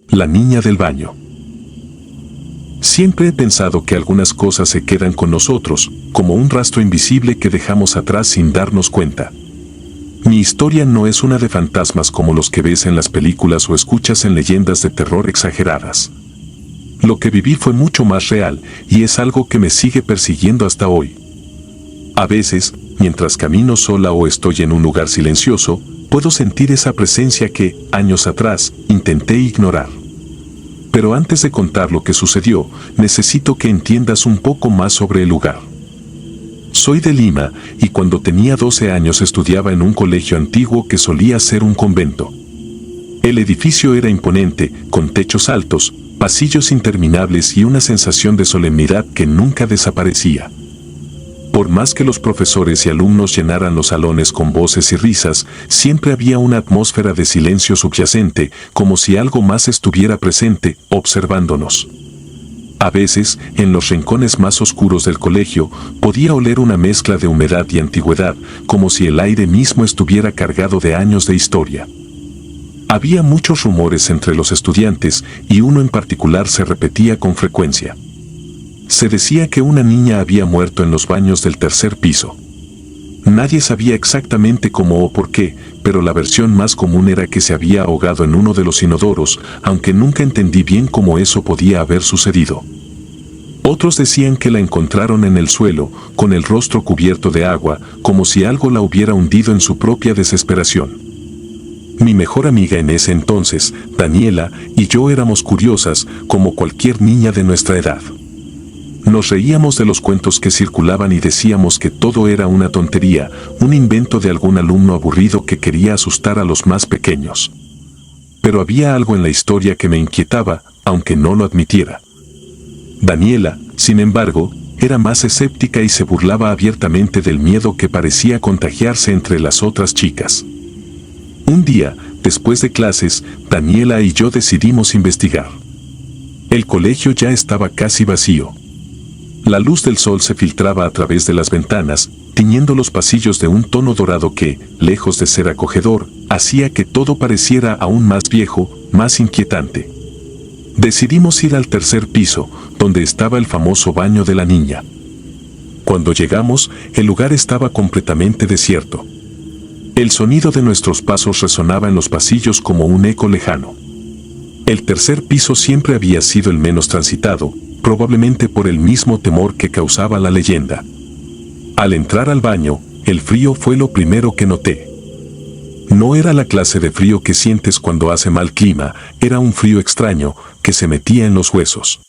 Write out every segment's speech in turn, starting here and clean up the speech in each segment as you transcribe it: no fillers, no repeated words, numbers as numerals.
La niña del baño. Siempre he pensado que algunas cosas se quedan con nosotros, como un rastro invisible que dejamos atrás sin darnos cuenta. Mi historia no es una de fantasmas como los que ves en las películas o escuchas en leyendas de terror exageradas. Lo que viví fue mucho más real y es algo que me sigue persiguiendo hasta hoy. A veces, mientras camino sola o estoy en un lugar silencioso, puedo sentir esa presencia que, años atrás, intenté ignorar. Pero antes de contar lo que sucedió, necesito que entiendas un poco más sobre el lugar. Soy de Lima y cuando tenía 12 años estudiaba en un colegio antiguo que solía ser un convento. El edificio era imponente, con techos altos, pasillos interminables y una sensación de solemnidad que nunca desaparecía. Por más que los profesores y alumnos llenaran los salones con voces y risas, siempre había una atmósfera de silencio subyacente, como si algo más estuviera presente, observándonos. A veces, en los rincones más oscuros del colegio, podía oler una mezcla de humedad y antigüedad, como si el aire mismo estuviera cargado de años de historia. Había muchos rumores entre los estudiantes y uno en particular se repetía con frecuencia. Se decía que una niña había muerto en los baños del tercer piso. Nadie sabía exactamente cómo o por qué, pero la versión más común era que se había ahogado en uno de los inodoros, aunque nunca entendí bien cómo eso podía haber sucedido. Otros decían que la encontraron en el suelo, con el rostro cubierto de agua, como si algo la hubiera hundido en su propia desesperación. Mi mejor amiga en ese entonces, Daniela, y yo éramos curiosas, como cualquier niña de nuestra edad. Nos reíamos de los cuentos que circulaban y decíamos que todo era una tontería, un invento de algún alumno aburrido que quería asustar a los más pequeños. Pero había algo en la historia que me inquietaba, aunque no lo admitiera. Daniela, sin embargo, era más escéptica y se burlaba abiertamente del miedo que parecía contagiarse entre las otras chicas. Un día, después de clases, Daniela y yo decidimos investigar. El colegio ya estaba casi vacío. La luz del sol se filtraba a través de las ventanas, tiñendo los pasillos de un tono dorado que, lejos de ser acogedor, hacía que todo pareciera aún más viejo, más inquietante. Decidimos ir al tercer piso, donde estaba el famoso baño de la niña. Cuando llegamos, el lugar estaba completamente desierto. El sonido de nuestros pasos resonaba en los pasillos como un eco lejano. El tercer piso siempre había sido el menos transitado, probablemente por el mismo temor que causaba la leyenda. Al entrar al baño, el frío fue lo primero que noté. No era la clase de frío que sientes cuando hace mal clima, era un frío extraño, que se metía en los huesos.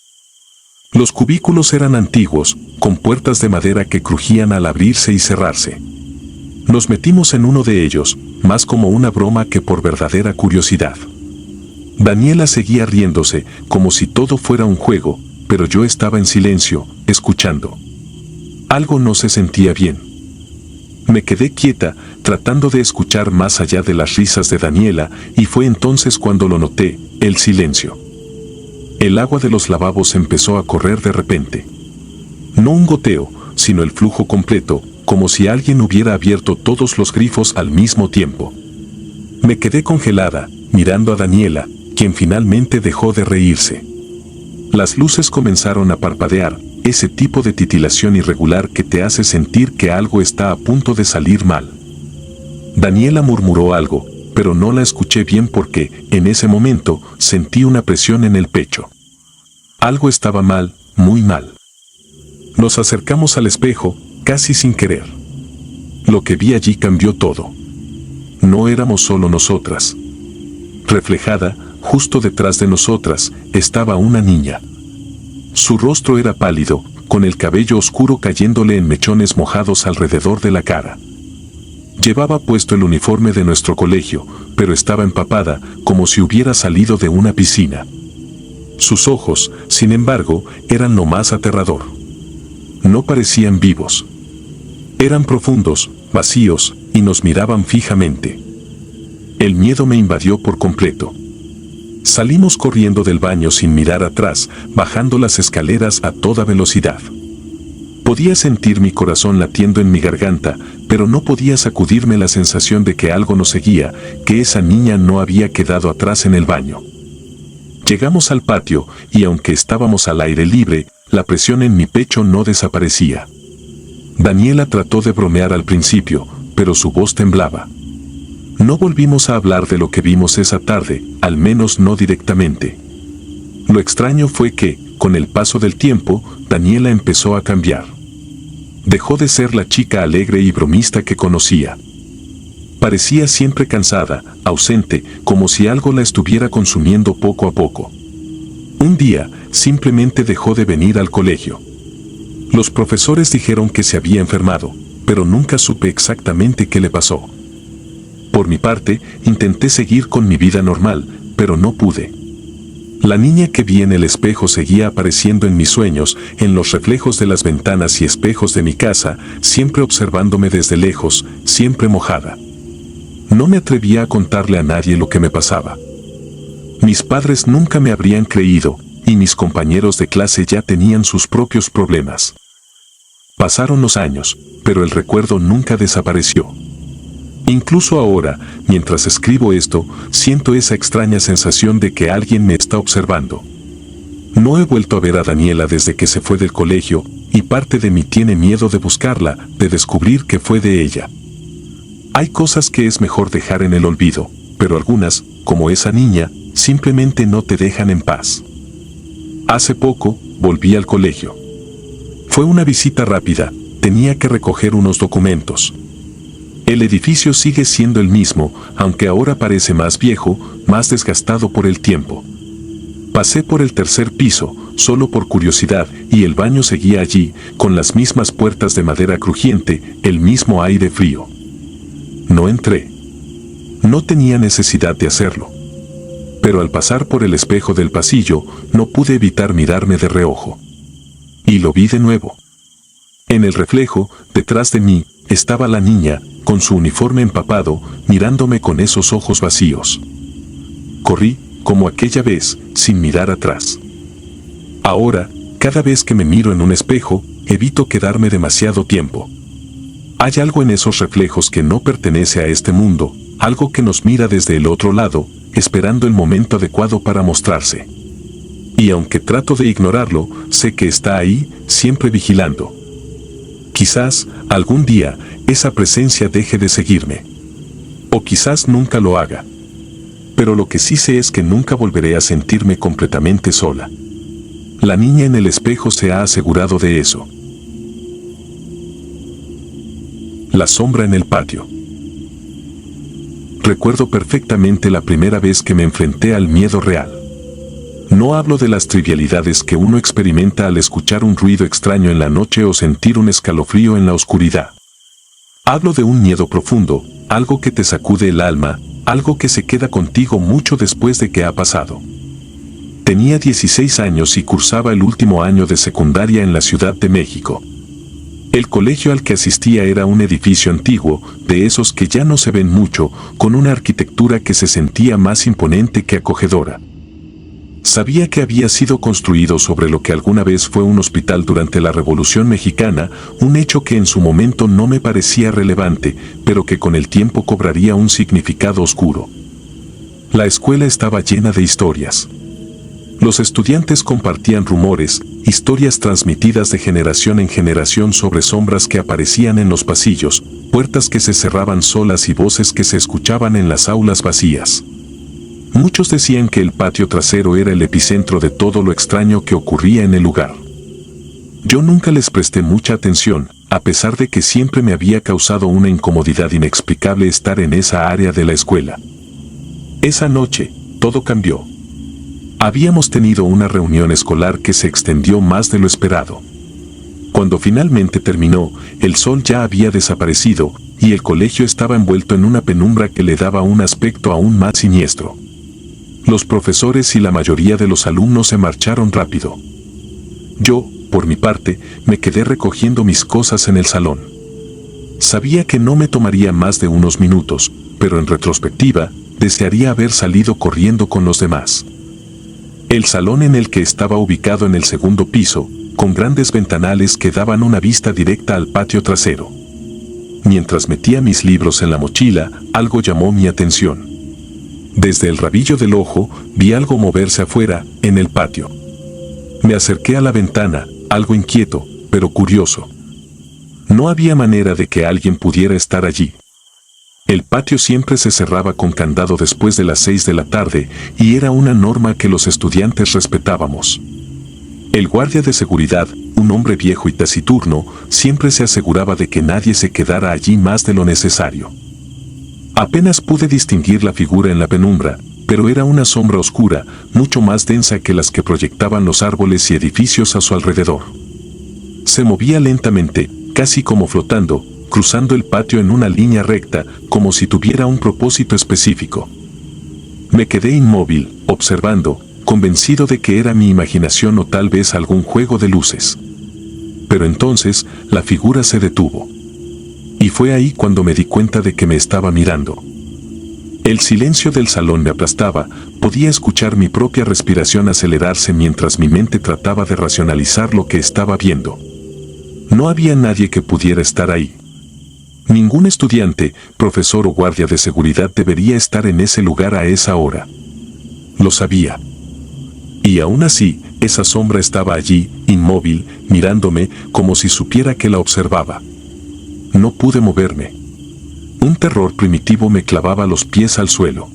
Los cubículos eran antiguos, con puertas de madera que crujían al abrirse y cerrarse. Nos metimos en uno de ellos, más como una broma que por verdadera curiosidad. Daniela seguía riéndose, como si todo fuera un juego, pero yo estaba en silencio, escuchando. Algo no se sentía bien. Me quedé quieta, tratando de escuchar más allá de las risas de Daniela, y fue entonces cuando lo noté, el silencio. El agua de los lavabos empezó a correr de repente. No un goteo, sino el flujo completo, como si alguien hubiera abierto todos los grifos al mismo tiempo. Me quedé congelada, mirando a Daniela, quien finalmente dejó de reírse. Las luces comenzaron a parpadear, ese tipo de titilación irregular que te hace sentir que algo está a punto de salir mal. Daniela murmuró algo, pero no la escuché bien porque, en ese momento, sentí una presión en el pecho. Algo estaba mal, muy mal. Nos acercamos al espejo, casi sin querer. Lo que vi allí cambió todo. No éramos solo nosotras. Reflejada, justo detrás de nosotras, estaba una niña. Su rostro era pálido, con el cabello oscuro cayéndole en mechones mojados alrededor de la cara. Llevaba puesto el uniforme de nuestro colegio, pero estaba empapada, como si hubiera salido de una piscina. Sus ojos, sin embargo, eran lo más aterrador. No parecían vivos. Eran profundos, vacíos, y nos miraban fijamente. El miedo me invadió por completo. Salimos corriendo del baño sin mirar atrás, bajando las escaleras a toda velocidad. Podía sentir mi corazón latiendo en mi garganta, pero no podía sacudirme la sensación de que algo nos seguía, que esa niña no había quedado atrás en el baño. Llegamos al patio, y aunque estábamos al aire libre, la presión en mi pecho no desaparecía. Daniela trató de bromear al principio, pero su voz temblaba. No volvimos a hablar de lo que vimos esa tarde, al menos no directamente. Lo extraño fue que, con el paso del tiempo, Daniela empezó a cambiar. Dejó de ser la chica alegre y bromista que conocía. Parecía siempre cansada, ausente, como si algo la estuviera consumiendo poco a poco. Un día, simplemente dejó de venir al colegio. Los profesores dijeron que se había enfermado, pero nunca supe exactamente qué le pasó. Por mi parte, intenté seguir con mi vida normal, pero no pude. La niña que vi en el espejo seguía apareciendo en mis sueños, en los reflejos de las ventanas y espejos de mi casa, siempre observándome desde lejos, siempre mojada. No me atrevía a contarle a nadie lo que me pasaba. Mis padres nunca me habrían creído, y mis compañeros de clase ya tenían sus propios problemas. Pasaron los años, pero el recuerdo nunca desapareció. Incluso ahora, mientras escribo esto, siento esa extraña sensación de que alguien me está observando. No he vuelto a ver a Daniela desde que se fue del colegio, y parte de mí tiene miedo de buscarla, de descubrir qué fue de ella. Hay cosas que es mejor dejar en el olvido, pero algunas, como esa niña, simplemente no te dejan en paz. Hace poco, volví al colegio. Fue una visita rápida, tenía que recoger unos documentos. El edificio sigue siendo el mismo, aunque ahora parece más viejo, más desgastado por el tiempo. Pasé por el tercer piso, solo por curiosidad, y el baño seguía allí, con las mismas puertas de madera crujiente, el mismo aire frío. No entré. No tenía necesidad de hacerlo. Pero al pasar por el espejo del pasillo, no pude evitar mirarme de reojo. Y lo vi de nuevo. En el reflejo, detrás de mí, estaba la niña, con su uniforme empapado, mirándome con esos ojos vacíos. Corrí, como aquella vez, sin mirar atrás. Ahora, cada vez que me miro en un espejo, evito quedarme demasiado tiempo. Hay algo en esos reflejos que no pertenece a este mundo, algo que nos mira desde el otro lado, esperando el momento adecuado para mostrarse. Y aunque trato de ignorarlo, sé que está ahí, siempre vigilando. Quizás, algún día, esa presencia deje de seguirme. O quizás nunca lo haga. Pero lo que sí sé es que nunca volveré a sentirme completamente sola. La niña en el espejo se ha asegurado de eso. La sombra en el patio. Recuerdo perfectamente la primera vez que me enfrenté al miedo real. No hablo de las trivialidades que uno experimenta al escuchar un ruido extraño en la noche o sentir un escalofrío en la oscuridad. Hablo de un miedo profundo, algo que te sacude el alma, algo que se queda contigo mucho después de que ha pasado. Tenía 16 años y cursaba el último año de secundaria en la Ciudad de México. El colegio al que asistía era un edificio antiguo, de esos que ya no se ven mucho, con una arquitectura que se sentía más imponente que acogedora. Sabía que había sido construido sobre lo que alguna vez fue un hospital durante la Revolución Mexicana, un hecho que en su momento no me parecía relevante, pero que con el tiempo cobraría un significado oscuro. La escuela estaba llena de historias. Los estudiantes compartían rumores, historias transmitidas de generación en generación sobre sombras que aparecían en los pasillos, puertas que se cerraban solas y voces que se escuchaban en las aulas vacías. Muchos decían que el patio trasero era el epicentro de todo lo extraño que ocurría en el lugar. Yo nunca les presté mucha atención, a pesar de que siempre me había causado una incomodidad inexplicable estar en esa área de la escuela. Esa noche, todo cambió. Habíamos tenido una reunión escolar que se extendió más de lo esperado. Cuando finalmente terminó, el sol ya había desaparecido, y el colegio estaba envuelto en una penumbra que le daba un aspecto aún más siniestro. Los profesores y la mayoría de los alumnos se marcharon rápido. Yo, por mi parte, me quedé recogiendo mis cosas en el salón. Sabía que no me tomaría más de unos minutos, pero en retrospectiva, desearía haber salido corriendo con los demás. El salón en el que estaba ubicado en el segundo piso, con grandes ventanales que daban una vista directa al patio trasero. Mientras metía mis libros en la mochila, algo llamó mi atención. Desde el rabillo del ojo, vi algo moverse afuera, en el patio. Me acerqué a la ventana, algo inquieto, pero curioso. No había manera de que alguien pudiera estar allí. El patio siempre se cerraba con candado después de las 6 de la tarde y era una norma que los estudiantes respetábamos. El guardia de seguridad, un hombre viejo y taciturno, siempre se aseguraba de que nadie se quedara allí más de lo necesario. Apenas pude distinguir la figura en la penumbra, pero era una sombra oscura, mucho más densa que las que proyectaban los árboles y edificios a su alrededor. Se movía lentamente, casi como flotando, cruzando el patio en una línea recta, como si tuviera un propósito específico. Me quedé inmóvil, observando, convencido de que era mi imaginación o tal vez algún juego de luces. Pero entonces, la figura se detuvo. Y fue ahí cuando me di cuenta de que me estaba mirando. El silencio del salón me aplastaba, podía escuchar mi propia respiración acelerarse mientras mi mente trataba de racionalizar lo que estaba viendo. No había nadie que pudiera estar ahí. Ningún estudiante, profesor o guardia de seguridad debería estar en ese lugar a esa hora. Lo sabía. Y aún así, esa sombra estaba allí, inmóvil, mirándome, como si supiera que la observaba. No pude moverme. Un terror primitivo me clavaba los pies al suelo.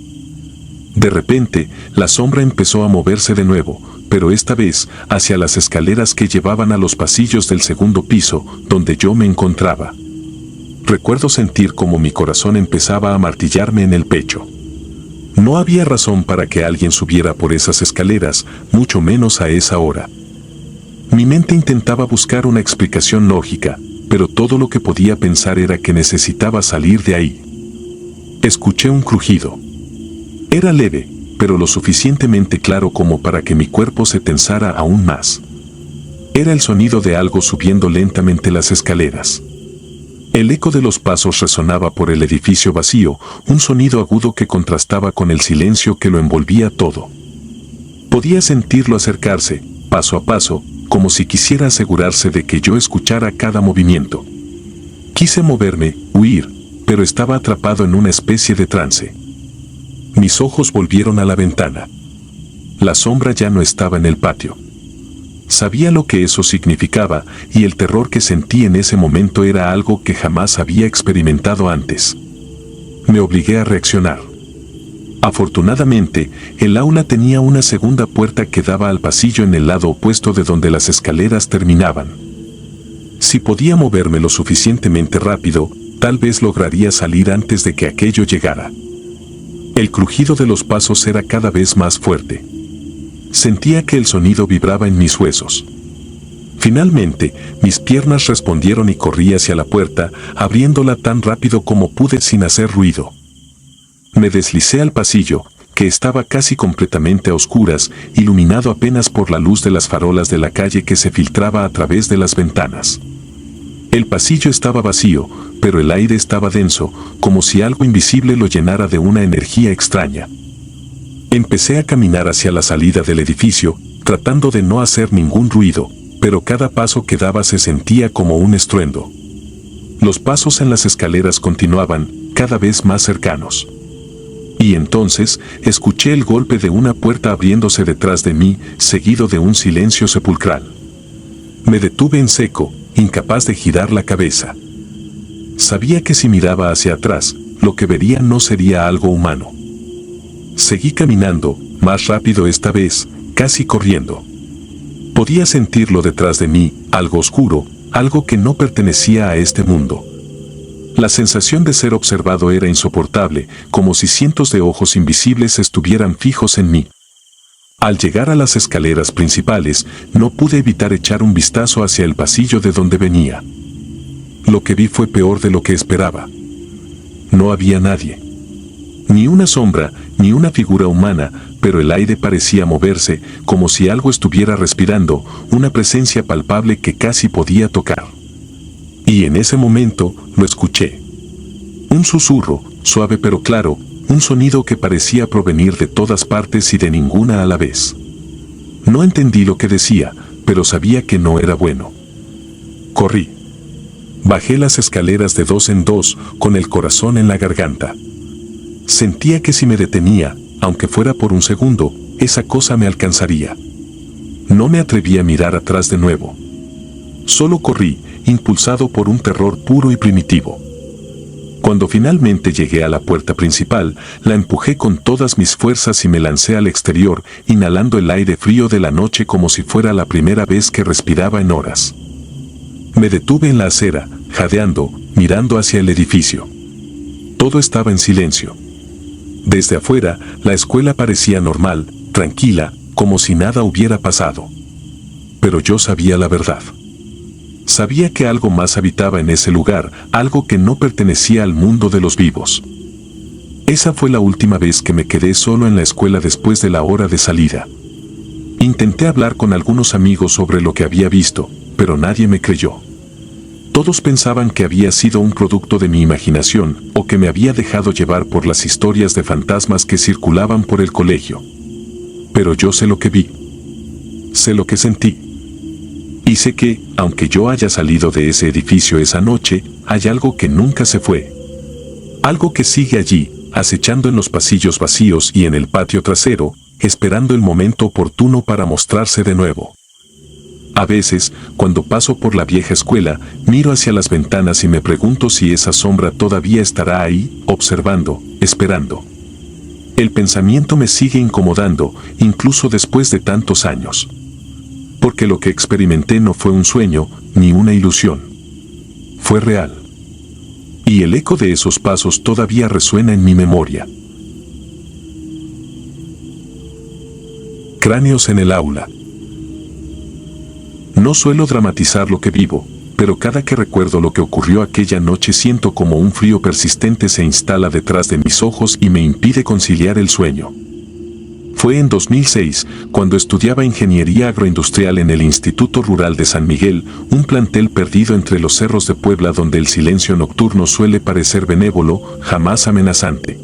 De repente, la sombra empezó a moverse de nuevo, pero esta vez hacia las escaleras que llevaban a los pasillos del segundo piso, donde yo me encontraba. Recuerdo sentir como mi corazón empezaba a martillarme en el pecho. No había razón para que alguien subiera por esas escaleras, mucho menos a esa hora. Mi mente intentaba buscar una explicación lógica, pero todo lo que podía pensar era que necesitaba salir de ahí. Escuché un crujido. Era leve, pero lo suficientemente claro como para que mi cuerpo se tensara aún más. Era el sonido de algo subiendo lentamente las escaleras. El eco de los pasos resonaba por el edificio vacío, un sonido agudo que contrastaba con el silencio que lo envolvía todo. Podía sentirlo acercarse, paso a paso, como si quisiera asegurarse de que yo escuchara cada movimiento. Quise moverme, huir, pero estaba atrapado en una especie de trance. Mis ojos volvieron a la ventana. La sombra ya no estaba en el patio. Sabía lo que eso significaba, y el terror que sentí en ese momento era algo que jamás había experimentado antes. Me obligué a reaccionar. Afortunadamente, el aula tenía una segunda puerta que daba al pasillo en el lado opuesto de donde las escaleras terminaban. Si podía moverme lo suficientemente rápido, tal vez lograría salir antes de que aquello llegara. El crujido de los pasos era cada vez más fuerte. Sentía que el sonido vibraba en mis huesos. Finalmente, mis piernas respondieron y corrí hacia la puerta, abriéndola tan rápido como pude sin hacer ruido. Me deslicé al pasillo, que estaba casi completamente a oscuras, iluminado apenas por la luz de las farolas de la calle que se filtraba a través de las ventanas. El pasillo estaba vacío, pero el aire estaba denso, como si algo invisible lo llenara de una energía extraña. Empecé a caminar hacia la salida del edificio, tratando de no hacer ningún ruido, pero cada paso que daba se sentía como un estruendo. Los pasos en las escaleras continuaban, cada vez más cercanos. Y entonces, escuché el golpe de una puerta abriéndose detrás de mí, seguido de un silencio sepulcral. Me detuve en seco, incapaz de girar la cabeza. Sabía que si miraba hacia atrás, lo que vería no sería algo humano. Seguí caminando, más rápido esta vez, casi corriendo. Podía sentirlo detrás de mí, algo oscuro, algo que no pertenecía a este mundo. La sensación de ser observado era insoportable, como si cientos de ojos invisibles estuvieran fijos en mí. Al llegar a las escaleras principales, no pude evitar echar un vistazo hacia el pasillo de donde venía. Lo que vi fue peor de lo que esperaba. No había nadie. Ni una sombra, ni una figura humana, pero el aire parecía moverse, como si algo estuviera respirando, una presencia palpable que casi podía tocar. Y en ese momento, lo escuché. Un susurro, suave pero claro, un sonido que parecía provenir de todas partes y de ninguna a la vez. No entendí lo que decía, pero sabía que no era bueno. Corrí. Bajé las escaleras de 2 en 2, con el corazón en la garganta. Sentía que si me detenía, aunque fuera por un segundo, esa cosa me alcanzaría. No me atreví a mirar atrás de nuevo. Solo corrí, impulsado por un terror puro y primitivo. Cuando finalmente llegué a la puerta principal, la empujé con todas mis fuerzas y me lancé al exterior, inhalando el aire frío de la noche como si fuera la primera vez que respiraba en horas. Me detuve en la acera, jadeando, mirando hacia el edificio. Todo estaba en silencio. Desde afuera, la escuela parecía normal, tranquila, como si nada hubiera pasado. Pero yo sabía la verdad. Sabía que algo más habitaba en ese lugar, algo que no pertenecía al mundo de los vivos. Esa fue la última vez que me quedé solo en la escuela después de la hora de salida. Intenté hablar con algunos amigos sobre lo que había visto, pero nadie me creyó. Todos pensaban que había sido un producto de mi imaginación o que me había dejado llevar por las historias de fantasmas que circulaban por el colegio. Pero yo sé lo que vi. Sé lo que sentí. Y sé que, aunque yo haya salido de ese edificio esa noche, hay algo que nunca se fue. Algo que sigue allí, acechando en los pasillos vacíos y en el patio trasero, esperando el momento oportuno para mostrarse de nuevo. A veces, cuando paso por la vieja escuela, miro hacia las ventanas y me pregunto si esa sombra todavía estará ahí, observando, esperando. El pensamiento me sigue incomodando, incluso después de tantos años. Porque lo que experimenté no fue un sueño, ni una ilusión. Fue real. Y el eco de esos pasos todavía resuena en mi memoria. Cráneos en el aula. No suelo dramatizar lo que vivo, pero cada que recuerdo lo que ocurrió aquella noche siento como un frío persistente se instala detrás de mis ojos y me impide conciliar el sueño. Fue en 2006, cuando estudiaba ingeniería agroindustrial en el Instituto Rural de San Miguel, un plantel perdido entre los cerros de Puebla donde el silencio nocturno suele parecer benévolo, jamás amenazante.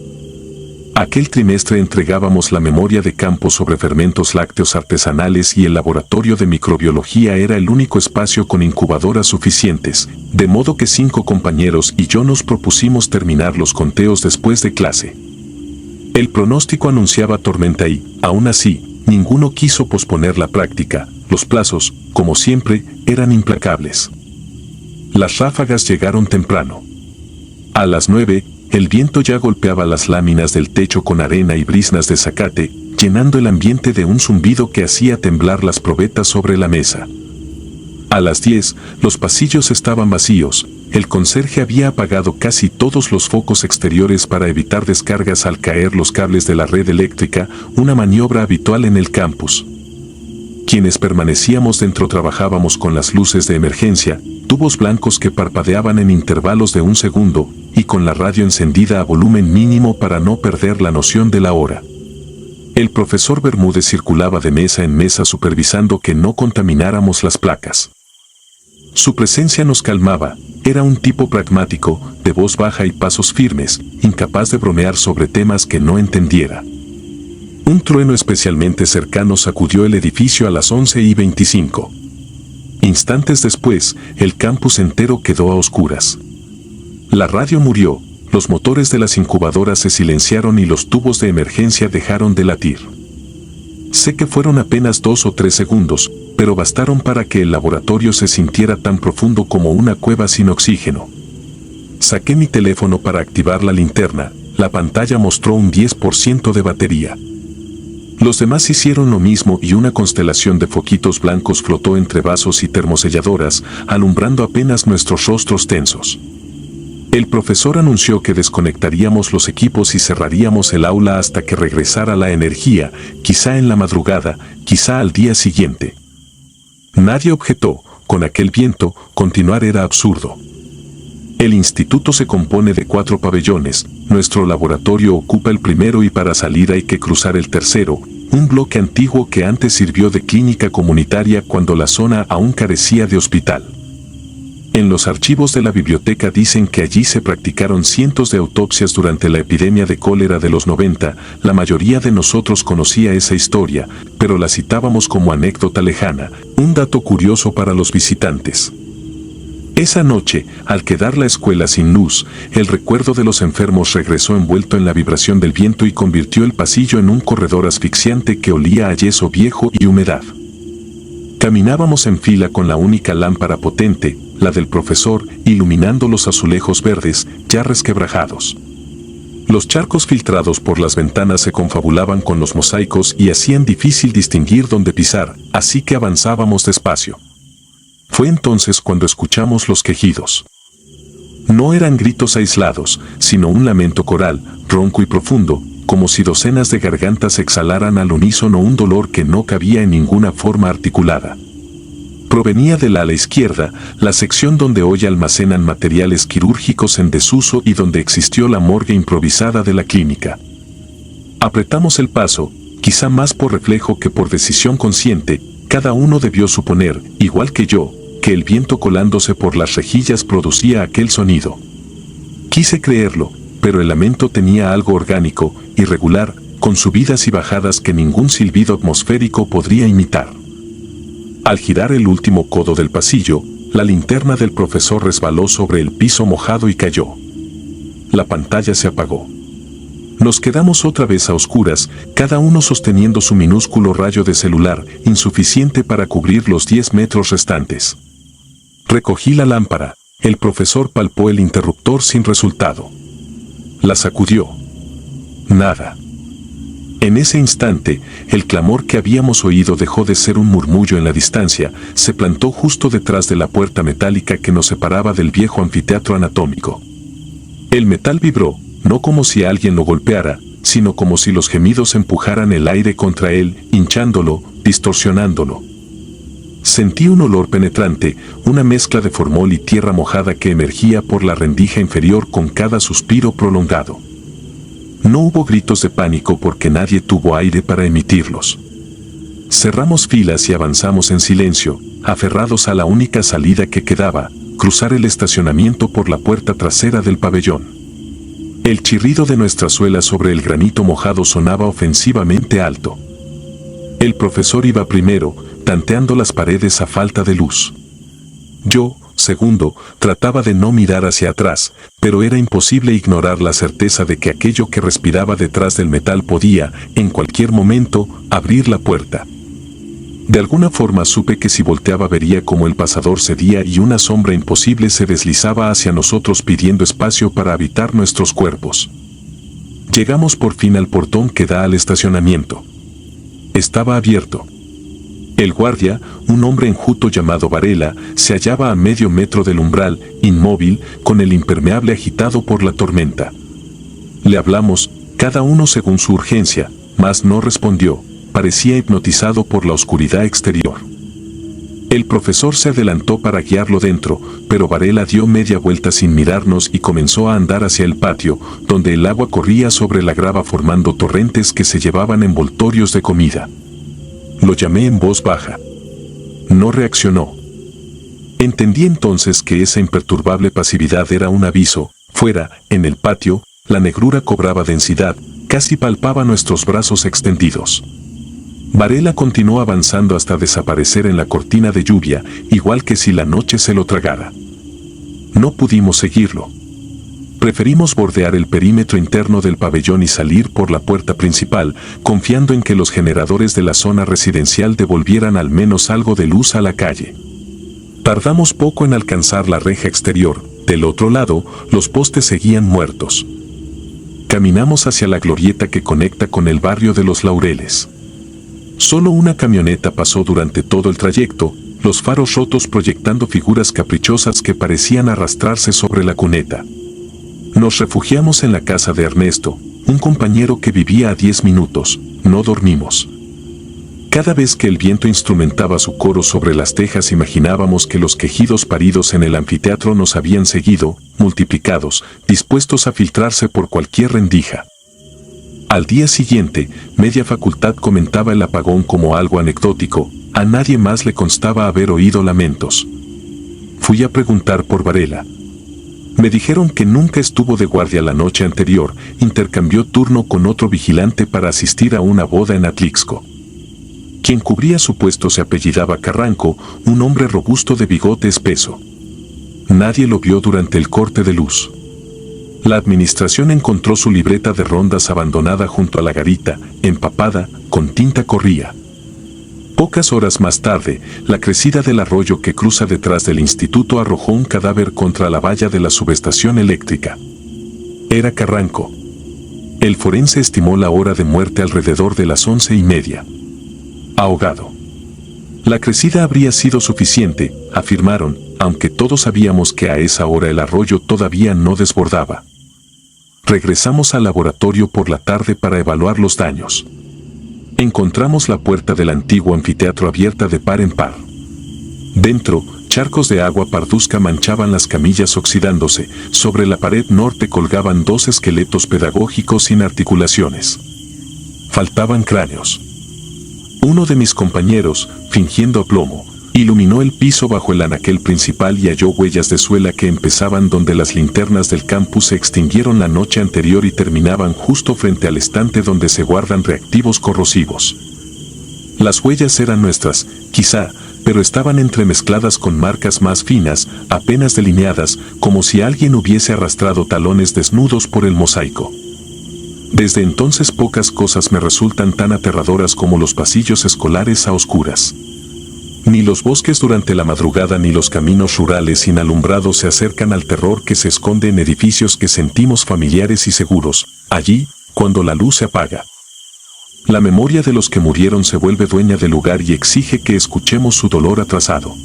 Aquel trimestre entregábamos la memoria de campo sobre fermentos lácteos artesanales y el laboratorio de microbiología era el único espacio con incubadoras suficientes, de modo que 5 compañeros y yo nos propusimos terminar los conteos después de clase. El pronóstico anunciaba tormenta y, aún así, ninguno quiso posponer la práctica. Los plazos, como siempre, eran implacables. Las ráfagas llegaron temprano. A las 9, el viento ya golpeaba las láminas del techo con arena y briznas de zacate, llenando el ambiente de un zumbido que hacía temblar las probetas sobre la mesa. A las 10, los pasillos estaban vacíos. El conserje había apagado casi todos los focos exteriores para evitar descargas al caer los cables de la red eléctrica, una maniobra habitual en el campus. Quienes permanecíamos dentro trabajábamos con las luces de emergencia, tubos blancos que parpadeaban en intervalos de un segundo, y con la radio encendida a volumen mínimo para no perder la noción de la hora. El profesor Bermúdez circulaba de mesa en mesa supervisando que no contamináramos las placas. Su presencia nos calmaba, era un tipo pragmático, de voz baja y pasos firmes, incapaz de bromear sobre temas que no entendiera. Un trueno especialmente cercano sacudió el edificio a las 11:25. Instantes después, el campus entero quedó a oscuras. La radio murió, los motores de las incubadoras se silenciaron y los tubos de emergencia dejaron de latir. Sé que fueron apenas 2 o 3 segundos, pero bastaron para que el laboratorio se sintiera tan profundo como una cueva sin oxígeno. Saqué mi teléfono para activar la linterna, la pantalla mostró un 10% de batería. Los demás hicieron lo mismo y una constelación de foquitos blancos flotó entre vasos y termoselladoras, alumbrando apenas nuestros rostros tensos. El profesor anunció que desconectaríamos los equipos y cerraríamos el aula hasta que regresara la energía, quizá en la madrugada, quizá al día siguiente. Nadie objetó, con aquel viento, continuar era absurdo. El instituto se compone de 4 pabellones, nuestro laboratorio ocupa el primero y para salir hay que cruzar el tercero, un bloque antiguo que antes sirvió de clínica comunitaria cuando la zona aún carecía de hospital. En los archivos de la biblioteca dicen que allí se practicaron cientos de autopsias durante la epidemia de cólera de los 90. La mayoría de nosotros conocía esa historia, pero la citábamos como anécdota lejana, un dato curioso para los visitantes. Esa noche, al quedar la escuela sin luz, el recuerdo de los enfermos regresó envuelto en la vibración del viento y convirtió el pasillo en un corredor asfixiante que olía a yeso viejo y humedad. Caminábamos en fila con la única lámpara potente, la del profesor, iluminando los azulejos verdes, ya resquebrajados. Los charcos filtrados por las ventanas se confabulaban con los mosaicos y hacían difícil distinguir dónde pisar, así que avanzábamos despacio. Fue entonces cuando escuchamos los quejidos. No eran gritos aislados, sino un lamento coral, ronco y profundo, como si docenas de gargantas exhalaran al unísono un dolor que no cabía en ninguna forma articulada. Provenía del ala izquierda, la sección donde hoy almacenan materiales quirúrgicos en desuso y donde existió la morgue improvisada de la clínica. Apretamos el paso, quizá más por reflejo que por decisión consciente. Cada uno debió suponer, igual que yo, que el viento colándose por las rejillas producía aquel sonido. Quise creerlo, pero el lamento tenía algo orgánico, irregular, con subidas y bajadas que ningún silbido atmosférico podría imitar. Al girar el último codo del pasillo, la linterna del profesor resbaló sobre el piso mojado y cayó. La pantalla se apagó. Nos quedamos otra vez a oscuras, cada uno sosteniendo su minúsculo rayo de celular, insuficiente para cubrir los 10 metros restantes. Recogí la lámpara, el profesor palpó el interruptor sin resultado. La sacudió. Nada. En ese instante, el clamor que habíamos oído dejó de ser un murmullo en la distancia, se plantó justo detrás de la puerta metálica que nos separaba del viejo anfiteatro anatómico. El metal vibró, no como si alguien lo golpeara, sino como si los gemidos empujaran el aire contra él, hinchándolo, distorsionándolo. Sentí un olor penetrante, una mezcla de formol y tierra mojada que emergía por la rendija inferior con cada suspiro prolongado. No hubo gritos de pánico porque nadie tuvo aire para emitirlos. Cerramos filas y avanzamos en silencio, aferrados a la única salida que quedaba, cruzar el estacionamiento por la puerta trasera del pabellón. El chirrido de nuestra suela sobre el granito mojado sonaba ofensivamente alto. El profesor iba primero, tanteando las paredes a falta de luz. Yo, segundo, trataba de no mirar hacia atrás, pero era imposible ignorar la certeza de que aquello que respiraba detrás del metal podía, en cualquier momento, abrir la puerta. De alguna forma supe que si volteaba vería cómo el pasador cedía y una sombra imposible se deslizaba hacia nosotros pidiendo espacio para habitar nuestros cuerpos. Llegamos por fin al portón que da al estacionamiento. Estaba abierto. El guardia, un hombre enjuto llamado Varela, se hallaba a medio metro del umbral, inmóvil, con el impermeable agitado por la tormenta. Le hablamos, cada uno según su urgencia, mas no respondió, parecía hipnotizado por la oscuridad exterior. El profesor se adelantó para guiarlo dentro, pero Varela dio media vuelta sin mirarnos y comenzó a andar hacia el patio, donde el agua corría sobre la grava formando torrentes que se llevaban envoltorios de comida. Lo llamé en voz baja. No reaccionó. Entendí entonces que esa imperturbable pasividad era un aviso. Fuera, en el patio, la negrura cobraba densidad, casi palpaba nuestros brazos extendidos. Varela continuó avanzando hasta desaparecer en la cortina de lluvia, igual que si la noche se lo tragara. No pudimos seguirlo. Preferimos bordear el perímetro interno del pabellón y salir por la puerta principal, confiando en que los generadores de la zona residencial devolvieran al menos algo de luz a la calle. Tardamos poco en alcanzar la reja exterior. Del otro lado, los postes seguían muertos. Caminamos hacia la glorieta que conecta con el barrio de Los Laureles. Solo una camioneta pasó durante todo el trayecto, los faros rotos proyectando figuras caprichosas que parecían arrastrarse sobre la cuneta. Nos refugiamos en la casa de Ernesto, un compañero que vivía a 10 minutos. No dormimos. Cada vez que el viento instrumentaba su coro sobre las tejas imaginábamos que los quejidos paridos en el anfiteatro nos habían seguido, multiplicados, dispuestos a filtrarse por cualquier rendija. Al día siguiente, media facultad comentaba el apagón como algo anecdótico, a nadie más le constaba haber oído lamentos. Fui a preguntar por Varela. Me dijeron que nunca estuvo de guardia la noche anterior, intercambió turno con otro vigilante para asistir a una boda en Atlixco. Quien cubría su puesto se apellidaba Carranco, un hombre robusto de bigote espeso. Nadie lo vio durante el corte de luz. La administración encontró su libreta de rondas abandonada junto a la garita, empapada, con tinta corría. Pocas horas más tarde, la crecida del arroyo que cruza detrás del instituto arrojó un cadáver contra la valla de la subestación eléctrica. Era Carranco. El forense estimó la hora de muerte alrededor de las 11:30. Ahogado. La crecida habría sido suficiente, afirmaron, aunque todos sabíamos que a esa hora el arroyo todavía no desbordaba. Regresamos al laboratorio por la tarde para evaluar los daños. Encontramos la puerta del antiguo anfiteatro abierta de par en par. Dentro, charcos de agua parduzca manchaban las camillas oxidándose, sobre la pared norte colgaban 2 esqueletos pedagógicos sin articulaciones. Faltaban cráneos. Uno de mis compañeros, fingiendo aplomo, iluminó el piso bajo el anaquel principal y halló huellas de suela que empezaban donde las linternas del campus se extinguieron la noche anterior y terminaban justo frente al estante donde se guardan reactivos corrosivos. Las huellas eran nuestras, quizá, pero estaban entremezcladas con marcas más finas, apenas delineadas, como si alguien hubiese arrastrado talones desnudos por el mosaico. Desde entonces pocas cosas me resultan tan aterradoras como los pasillos escolares a oscuras. Ni los bosques durante la madrugada ni los caminos rurales inalumbrados se acercan al terror que se esconde en edificios que sentimos familiares y seguros, allí, cuando la luz se apaga. La memoria de los que murieron se vuelve dueña del lugar y exige que escuchemos su dolor atrasado.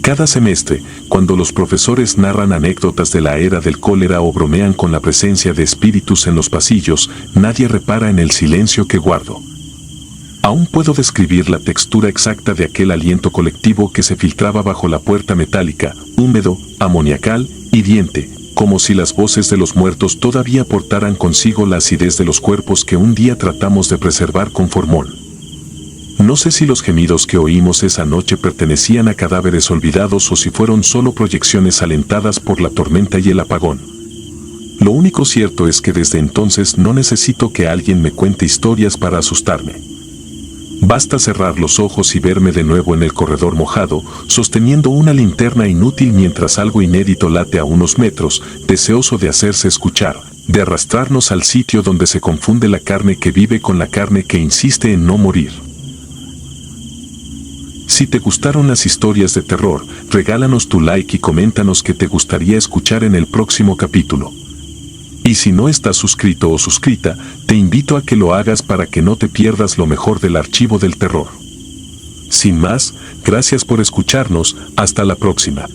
Cada semestre, cuando los profesores narran anécdotas de la era del cólera o bromean con la presencia de espíritus en los pasillos, nadie repara en el silencio que guardo. Aún puedo describir la textura exacta de aquel aliento colectivo que se filtraba bajo la puerta metálica, húmedo, amoniacal, hiriente, como si las voces de los muertos todavía portaran consigo la acidez de los cuerpos que un día tratamos de preservar con formol. No sé si los gemidos que oímos esa noche pertenecían a cadáveres olvidados o si fueron solo proyecciones alentadas por la tormenta y el apagón. Lo único cierto es que desde entonces no necesito que alguien me cuente historias para asustarme. Basta cerrar los ojos y verme de nuevo en el corredor mojado, sosteniendo una linterna inútil mientras algo inédito late a unos metros, deseoso de hacerse escuchar, de arrastrarnos al sitio donde se confunde la carne que vive con la carne que insiste en no morir. Si te gustaron las historias de terror, regálanos tu like y coméntanos qué te gustaría escuchar en el próximo capítulo. Y si no estás suscrito o suscrita, te invito a que lo hagas para que no te pierdas lo mejor del archivo del terror. Sin más, gracias por escucharnos, hasta la próxima.